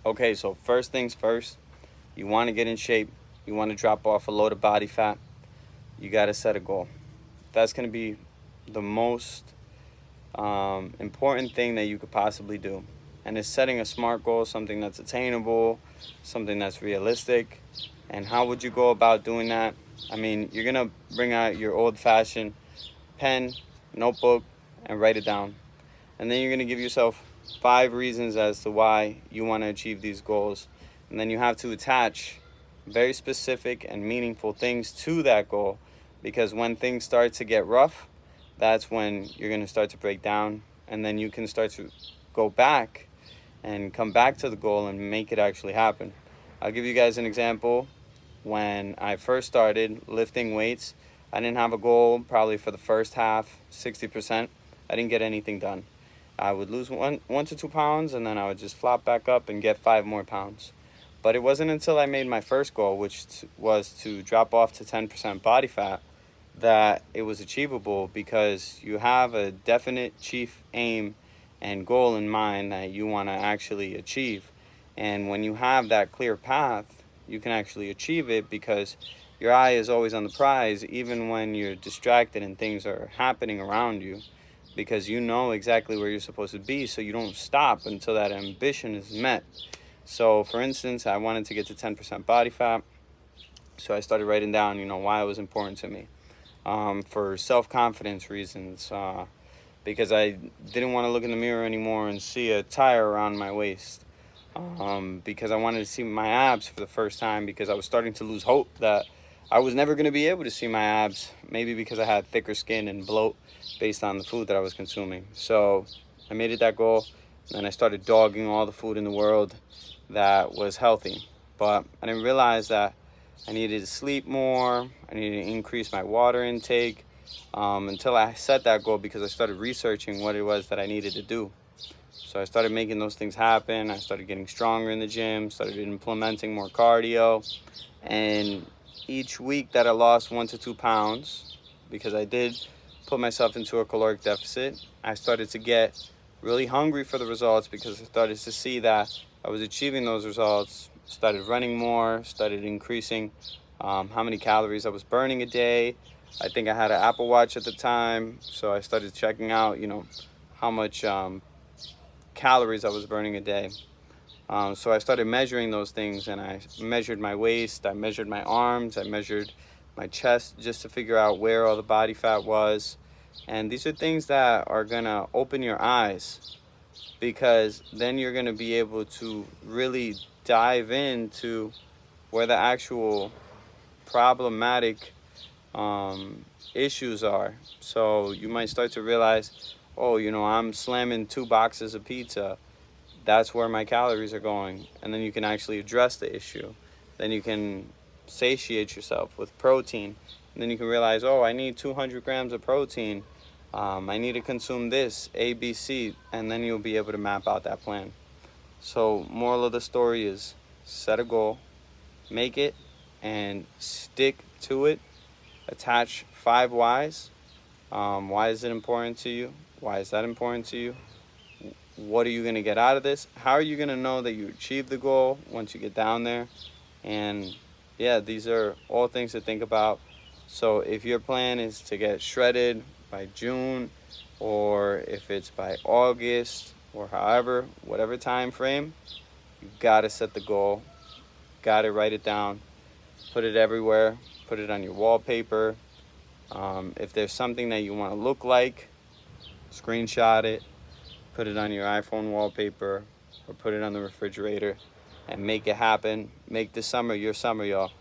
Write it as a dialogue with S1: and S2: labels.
S1: Okay, so first things first, you want to get in shape. You want to drop off a load of body fat. You got to set a goal. That's going to be the most important thing that you could possibly do. And it's setting a SMART goal, something that's attainable, something that's realistic. And how would you go about doing that? I mean, you're going to bring out your old fashioned pen, notebook, and write it down. And then you're going to give yourself 5 reasons as to why you want to achieve these goals. And then you have to attach very specific and meaningful things to that goal, because when things start to get rough, that's when you're going to start to break down, and then you can start to go back and come back to the goal and make it actually happen. I'll give you guys an example. When I first started lifting weights, I didn't have a goal probably for the first half, 60%. I didn't get anything done. I would lose 1 to 2 pounds, and then I would just flop back up and get 5 more pounds. But it wasn't until I made my first goal, which was to drop off to 10% body fat, that it was achievable, because you have a definite chief aim and goal in mind that you want to actually achieve. And when you have that clear path, you can actually achieve it, because your eye is always on the prize, even when you're distracted and things are happening around you, because you know exactly where you're supposed to be, so you don't stop until that ambition is met. So for instance, I wanted to get to 10% body fat, so I started writing down, why it was important to me. For self-confidence reasons, because I didn't want to look in the mirror anymore and see a tire around my waist. Because I wanted to see my abs for the first time, because I was starting to lose hope that I was never going to be able to see my abs, maybe because I had thicker skin and bloat based on the food that I was consuming. So I made it that goal, and I started dogging all the food in the world that was healthy. But I didn't realize that I needed to sleep more, I needed to increase my water intake, until I set that goal, because I started researching what it was that I needed to do. So I started making those things happen. I started getting stronger in the gym, started implementing more cardio. And each week that I lost 1 to 2 pounds, because I did put myself into a caloric deficit, I started to get really hungry for the results, because I started to see that I was achieving those results. Started running more, started increasing how many calories I was burning a day. I think I had an Apple Watch at the time, so I started checking out, how much calories I was burning a day. So I started measuring those things, and I measured my waist, I measured my arms, I measured my chest, just to figure out where all the body fat was. And these are things that are gonna open your eyes, because then you're gonna be able to really dive into where the actual problematic issues are. So you might start to realize, oh, I'm slamming 2 boxes of pizza. That's where my calories are going. And then you can actually address the issue. Then you can satiate yourself with protein. And then you can realize, oh, I need 200 grams of protein. I need to consume this, A, B, C. And then you'll be able to map out that plan. So moral of the story is, set a goal, make it, and stick to it. Attach 5 whys. Why is it important to you? Why is that important to you? What are you going to get out of this? How are you going to know that you achieved the goal once you get down there? And yeah, these are all things to think about. So if your plan is to get shredded by June, or if it's by August, or however, whatever time frame, you got to set the goal, got to write it down, put it everywhere, put it on your wallpaper. If there's something that you want to look like, screenshot it, put it on your iPhone wallpaper, or put it on the refrigerator, and make it happen. Make this summer your summer, y'all.